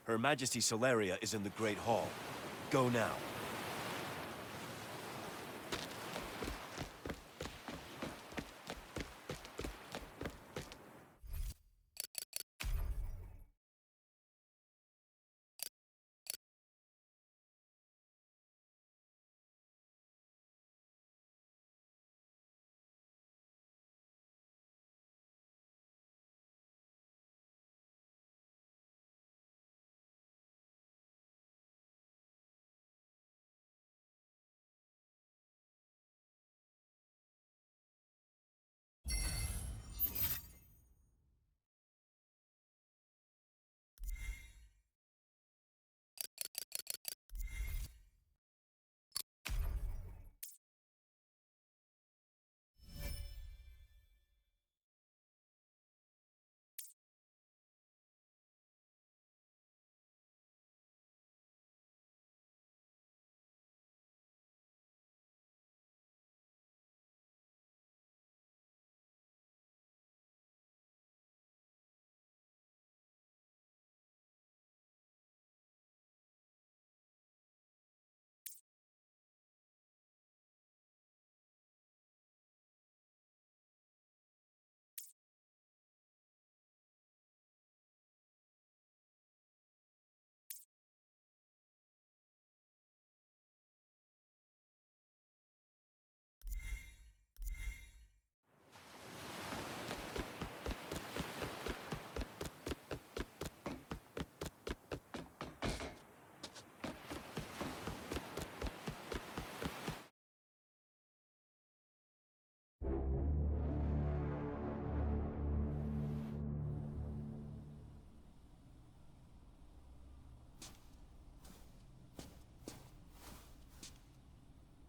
Her Majesty Solaria is in the Great Hall. Go now.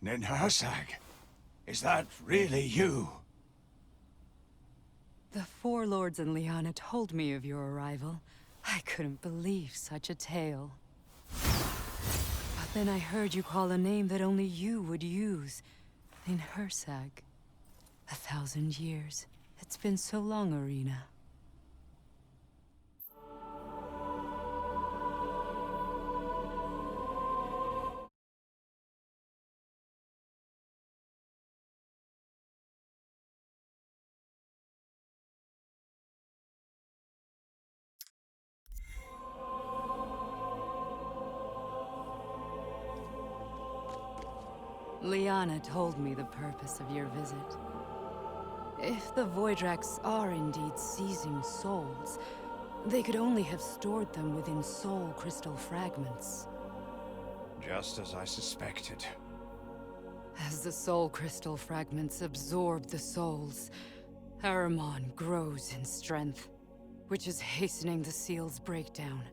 Ninhursag, is that really you? The four lords and Lyanna told me of your arrival. I couldn't believe such a tale. But then I heard you call a name that only you would use. Ninhursag. 1,000 years. It's been so long, Irina. Lyanna told me the purpose of your visit. If the Voidraks are indeed seizing souls, they could only have stored them within soul crystal fragments. Just as I suspected. As the soul crystal fragments absorb the souls, Ahriman grows in strength, which is hastening the seal's breakdown,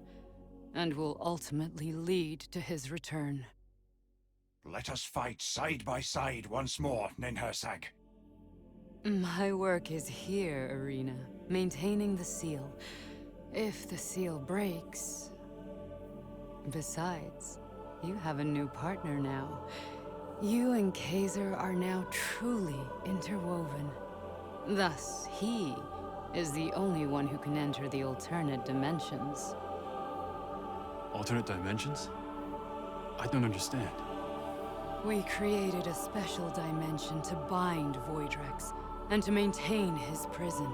and will ultimately lead to his return. Let us fight side by side once more, Ninhursag. My work is here, Irina, maintaining the seal. If the seal breaks... Besides, you have a new partner now. You and Kaiser are now truly interwoven. Thus, he is the only one who can enter the alternate dimensions. Alternate dimensions? I don't understand. We created a special dimension to bind Voidrax, and to maintain his prison.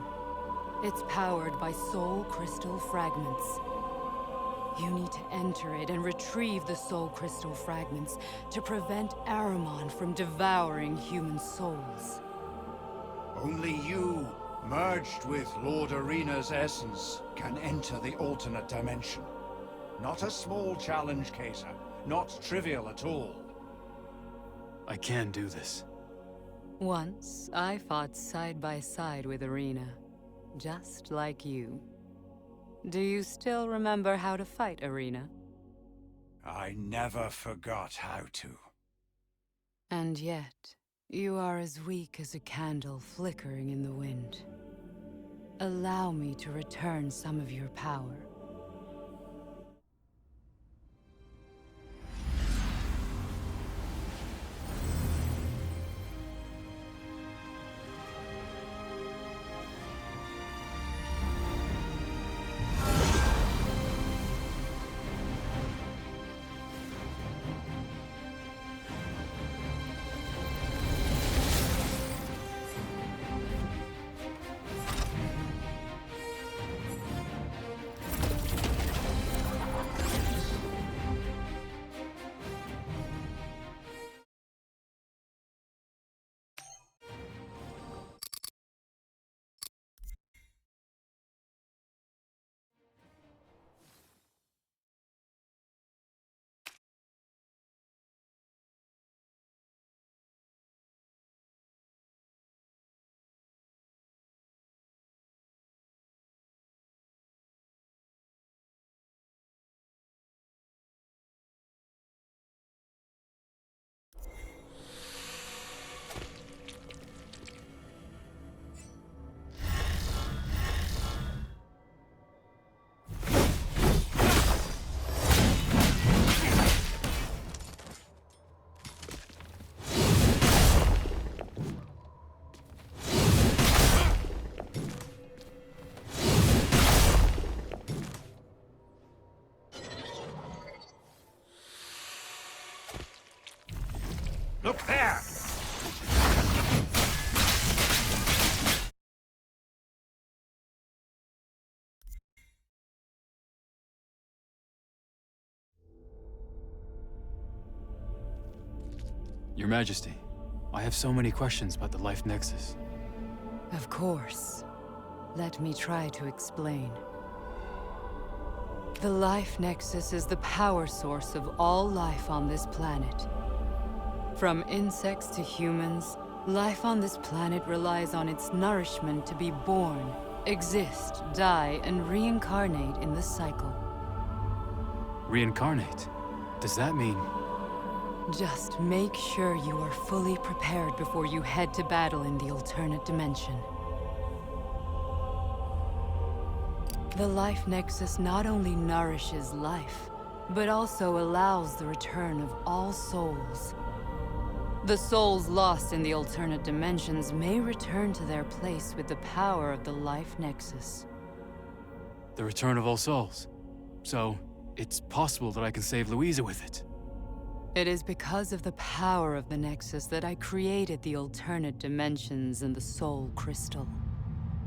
It's powered by soul crystal fragments. You need to enter it and retrieve the soul crystal fragments to prevent Ahriman from devouring human souls. Only you, merged with Lord Irina's essence, can enter the alternate dimension. Not a small challenge, Kaiser. Not trivial at all. I can do this. Once, I fought side by side with Irina, just like you. Do you still remember how to fight, Irina? I never forgot how to. And yet, you are as weak as a candle flickering in the wind. Allow me to return some of your power. Look there! Your Majesty, I have so many questions about the Life Nexus. Of course. Let me try to explain. The Life Nexus is the power source of all life on this planet. From insects to humans, life on this planet relies on its nourishment to be born, exist, die, and reincarnate in the cycle. Reincarnate? Does that mean... Just make sure you are fully prepared before you head to battle in the alternate dimension. The Life Nexus not only nourishes life, but also allows the return of all souls. The souls lost in the alternate dimensions may return to their place with the power of the Life Nexus. The return of all souls. So, it's possible that I can save Louisa with it. It is because of the power of the Nexus that I created the alternate dimensions and the Soul Crystal,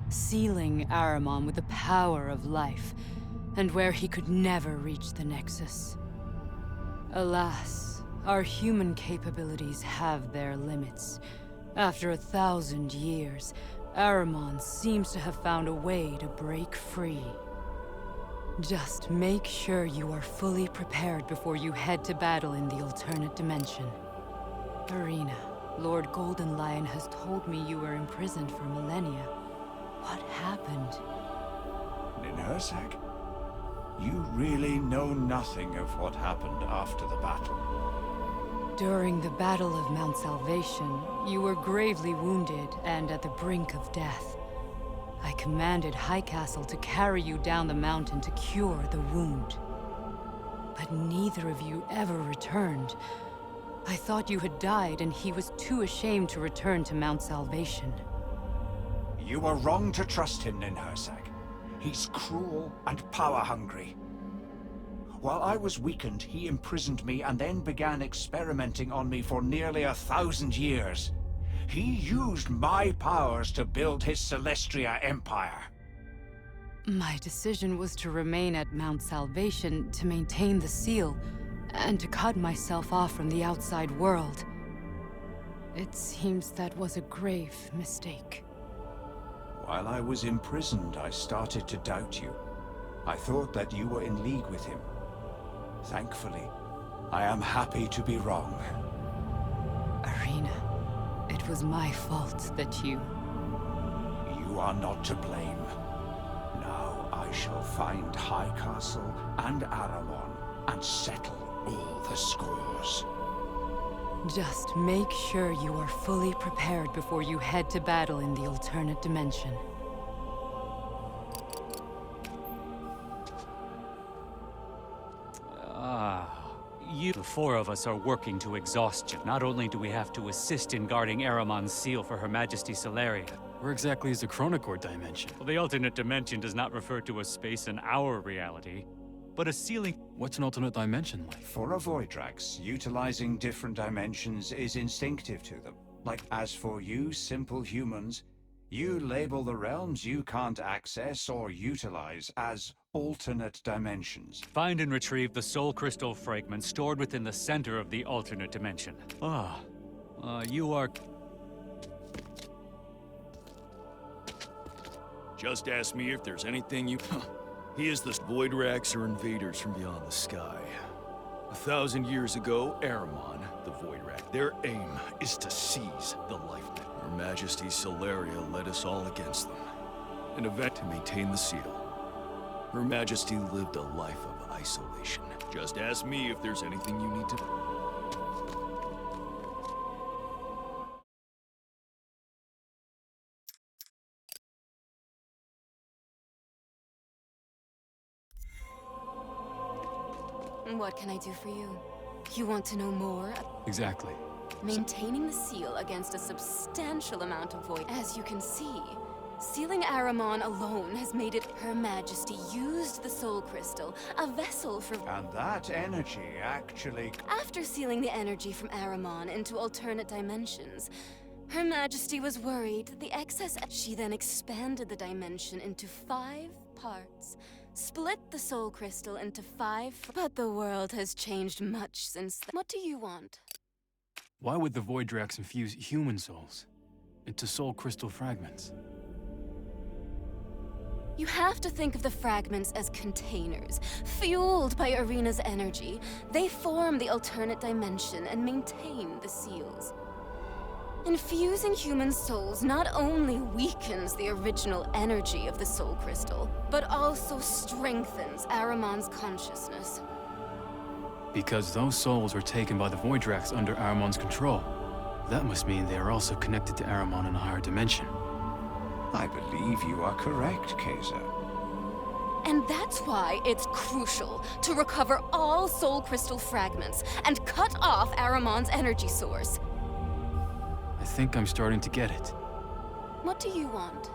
sealing Aramon with the power of life, and where he could never reach the Nexus. Alas, our human capabilities have their limits. After 1,000 years, Aramon seems to have found a way to break free. Just make sure you are fully prepared before you head to battle in the alternate dimension. Arena, Lord Golden Lion has told me you were imprisoned for millennia. What happened? Ninhursag? You really know nothing of what happened after the battle. During the Battle of Mount Salvation, you were gravely wounded and at the brink of death. I commanded High Castle to carry you down the mountain to cure the wound. But neither of you ever returned. I thought you had died and he was too ashamed to return to Mount Salvation. You were wrong to trust him, Ninhursag. He's cruel and power-hungry. While I was weakened, he imprisoned me and then began experimenting on me for nearly 1,000 years. He used my powers to build his Celestria empire. My decision was to remain at Mount Salvation to maintain the seal, and to cut myself off from the outside world. It seems that was a grave mistake. While I was imprisoned, I started to doubt you. I thought that you were in league with him. Thankfully, I am happy to be wrong. Arena, it was my fault that you... You are not to blame. Now I shall find High Castle and Aramon and settle all the scores. Just make sure you are fully prepared before you head to battle in the alternate dimension. The four of us are working to exhaustion. Not only do we have to assist in guarding Aramon's seal for Her Majesty Solaria. Where exactly is the Chronocore dimension? Well, the alternate dimension does not refer to a space in our reality, but a ceiling. What's an alternate dimension like? For a Voidrax, utilizing different dimensions is instinctive to them. As for you simple humans, you label the realms you can't access or utilize as alternate dimensions. Find and retrieve the soul crystal fragment stored within the center of the alternate dimension. You are... Just ask me if there's anything you... He is the Voidrax or invaders from beyond the sky. 1,000 years ago, Aramon, the Voidrax, their aim is to seize the life net. Her Majesty Solaria led us all against them. An event to maintain the seal. Her Majesty lived a life of isolation. Just ask me if there's anything you need to know. What can I do for you? You want to know more? Exactly. Maintaining the seal against a substantial amount of void. As you can see, Sealing Aramon alone has made it Her Majesty used the Soul Crystal, a vessel for... And that energy actually... After sealing the energy from Aramon into alternate dimensions, Her Majesty was worried that the excess... She then expanded the dimension into 5 parts, split the Soul Crystal into 5... But the world has changed much since then. What do you want? Why would the Voidrax infuse human souls into soul crystal fragments? You have to think of the fragments as containers. Fueled by Arena's energy, they form the alternate dimension and maintain the seals. Infusing human souls not only weakens the original energy of the Soul Crystal, but also strengthens Aramon's consciousness. Because those souls were taken by the Voidrax under Aramon's control. That must mean they are also connected to Aramon in a higher dimension. I believe you are correct, Kaiser. And that's why it's crucial to recover all Soul Crystal fragments and cut off Aramon's energy source. I think I'm starting to get it. What do you want?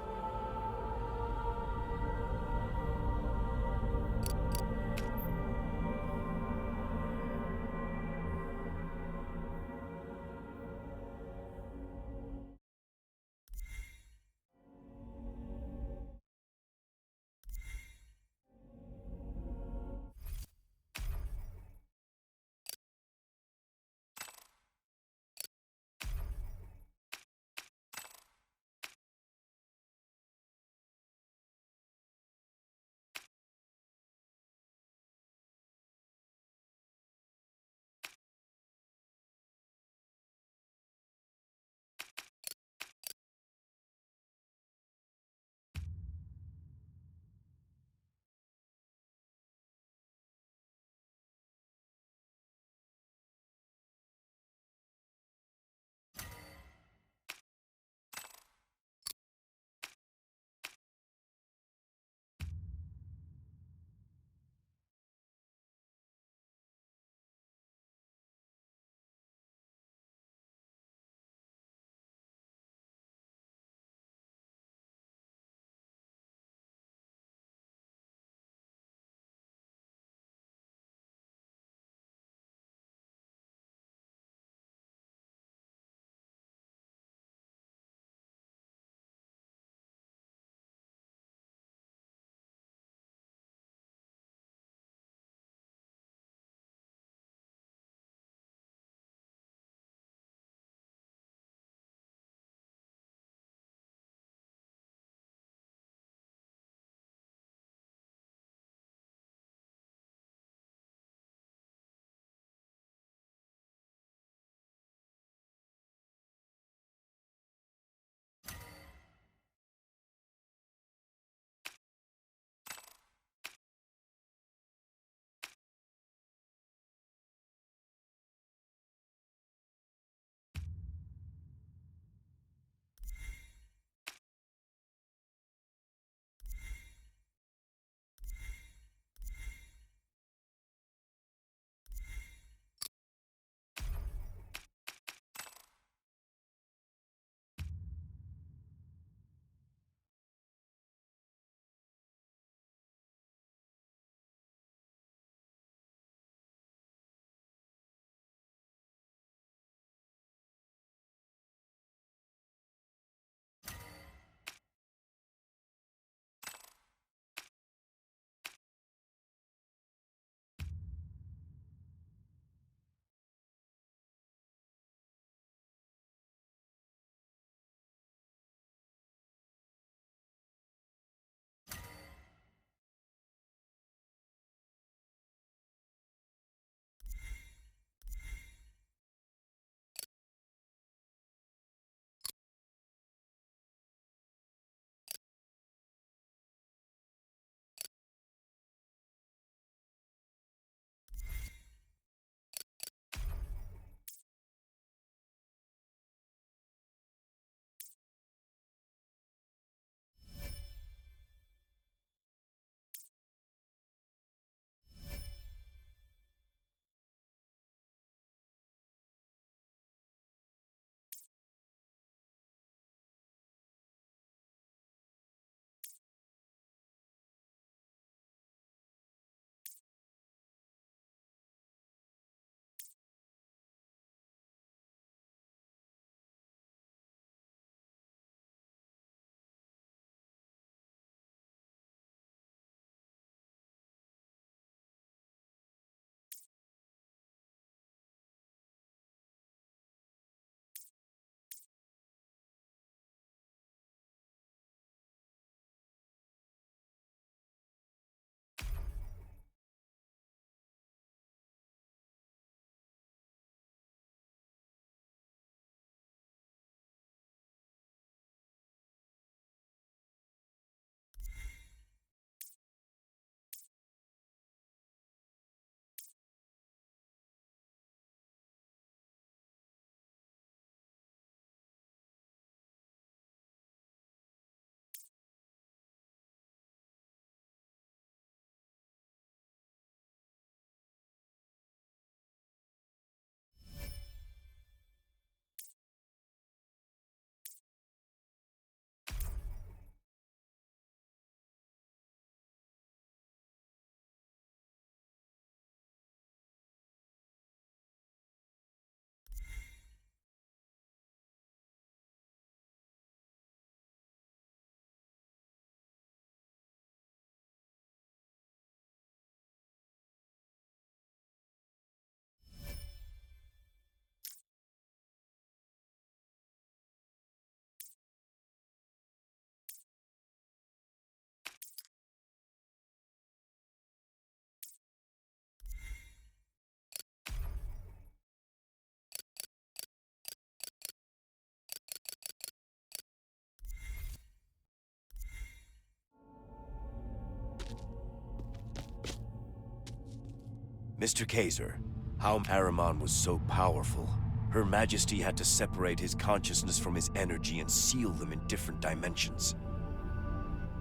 Mr. Kaiser, how Ahriman was so powerful. Her Majesty had to separate his consciousness from his energy and seal them in different dimensions.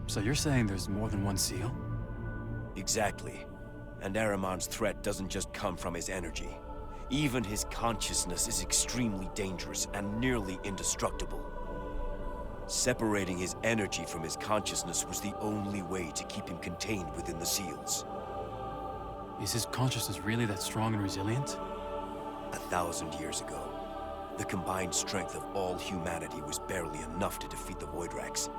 So you're saying there's more than one seal? Exactly. And Ahriman's threat doesn't just come from his energy. Even his consciousness is extremely dangerous and nearly indestructible. Separating his energy from his consciousness was the only way to keep him contained within the seals. Is his consciousness really that strong and resilient? 1,000 years ago, the combined strength of all humanity was barely enough to defeat the Voidrax.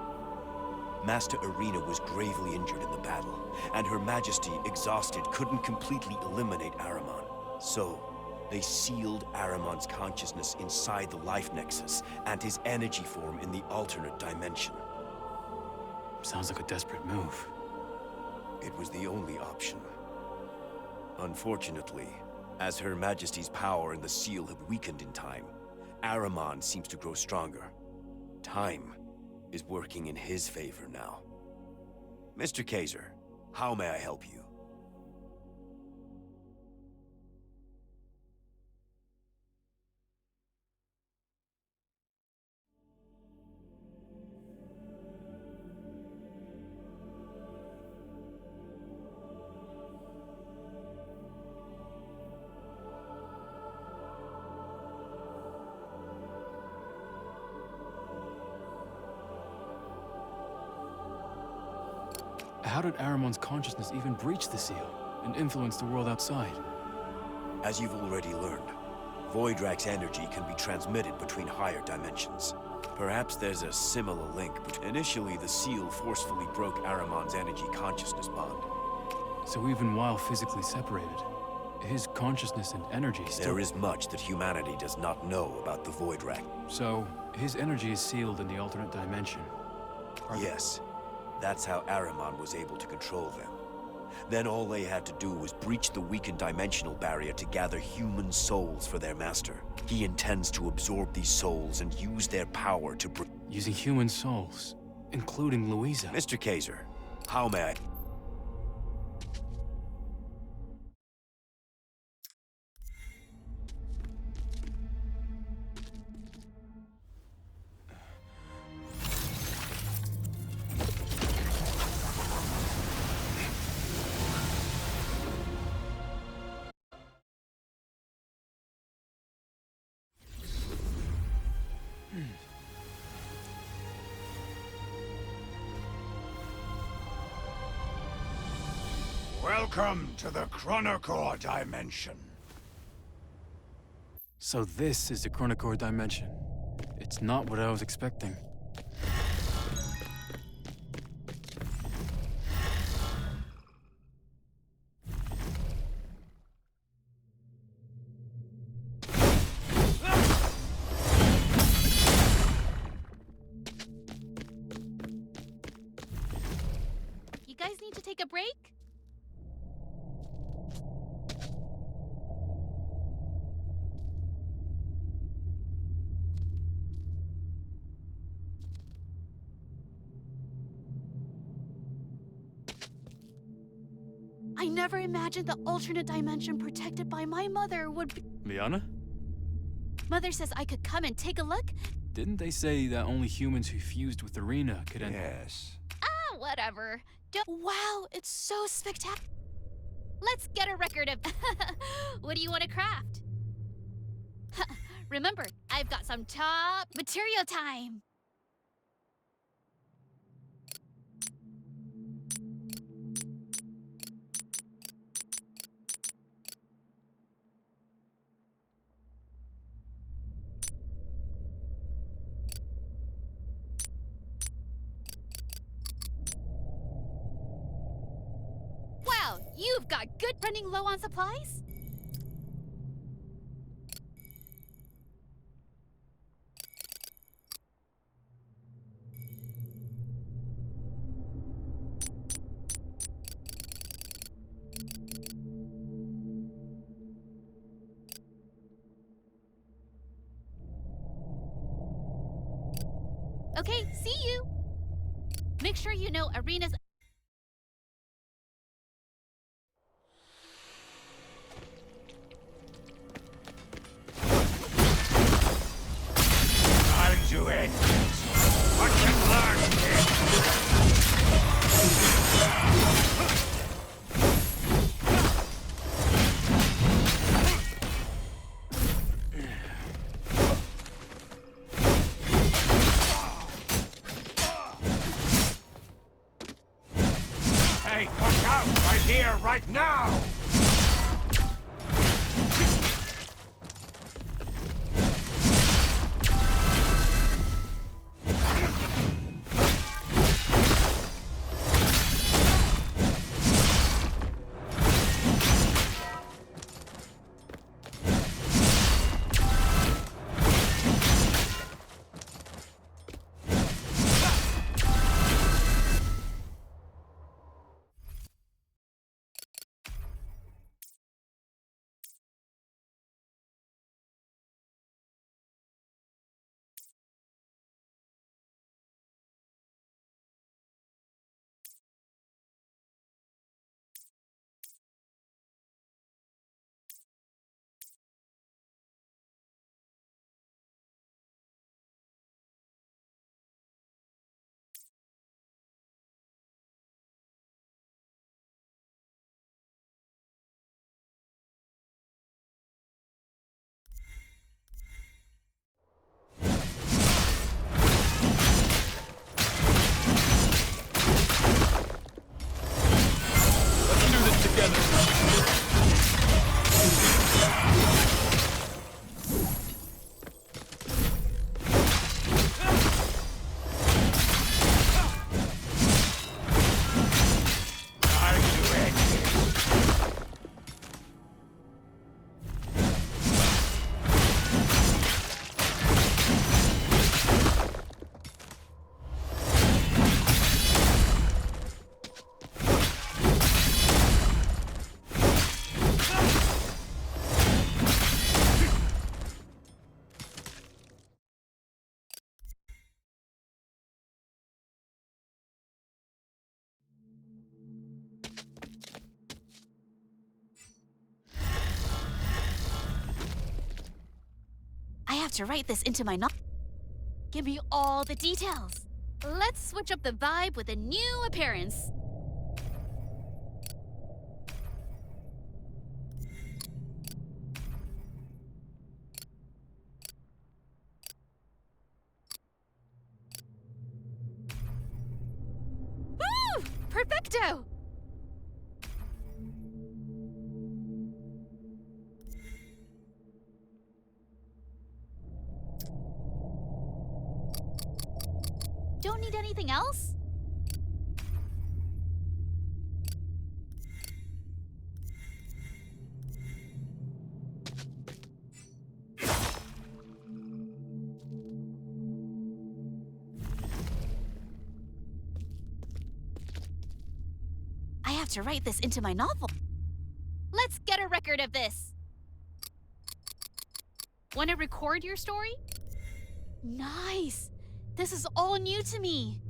Master Irina was gravely injured in the battle, and Her Majesty, exhausted, couldn't completely eliminate Ahriman. So, they sealed Ahriman's consciousness inside the Life Nexus and his energy form in the alternate dimension. Sounds like a desperate move. It was the only option. Unfortunately, as Her Majesty's power and the seal have weakened in time, Ahriman seems to grow stronger. Time is working in his favor now. Mr. Kaiser, how may I help you? How did Ahriman's consciousness even breach the seal and influence the world outside? As you've already learned, Voidrax energy can be transmitted between higher dimensions. Perhaps there's a similar link, but initially the seal forcefully broke Ahriman's energy consciousness bond. So even while physically separated, his consciousness and energy still... There is much that humanity does not know about the Voidrax. So, his energy is sealed in the alternate dimension. Yes. That's how Ahriman was able to control them. Then all they had to do was breach the weakened dimensional barrier to gather human souls for their master. He intends to absorb these souls and use their power to Using human souls, including Louisa. Mr. Kaiser, how may I... Welcome to the Chronocore dimension. So this is the Chronocore dimension. It's not what I was expecting. You guys need to take a break? I never imagined the alternate dimension protected by my mother would be... Liana? Mother says I could come and take a look? Didn't they say that only humans who fused with Irina could enter? Yes. Ah, whatever. Wow, it's so spectacular. Let's get a record of... What do you want to craft? Remember, I've got some top material time. Wow, you've got good running low on supplies? Okay, see you. Make sure you know Irina's... Here, right now! I have to write this into my novel. Give me all the details. Let's switch up the vibe with a new appearance. Woo! Perfecto! Don't need anything else? I have to write this into my novel. Let's get a record of this. Want to record your story? Nice! This is all new to me.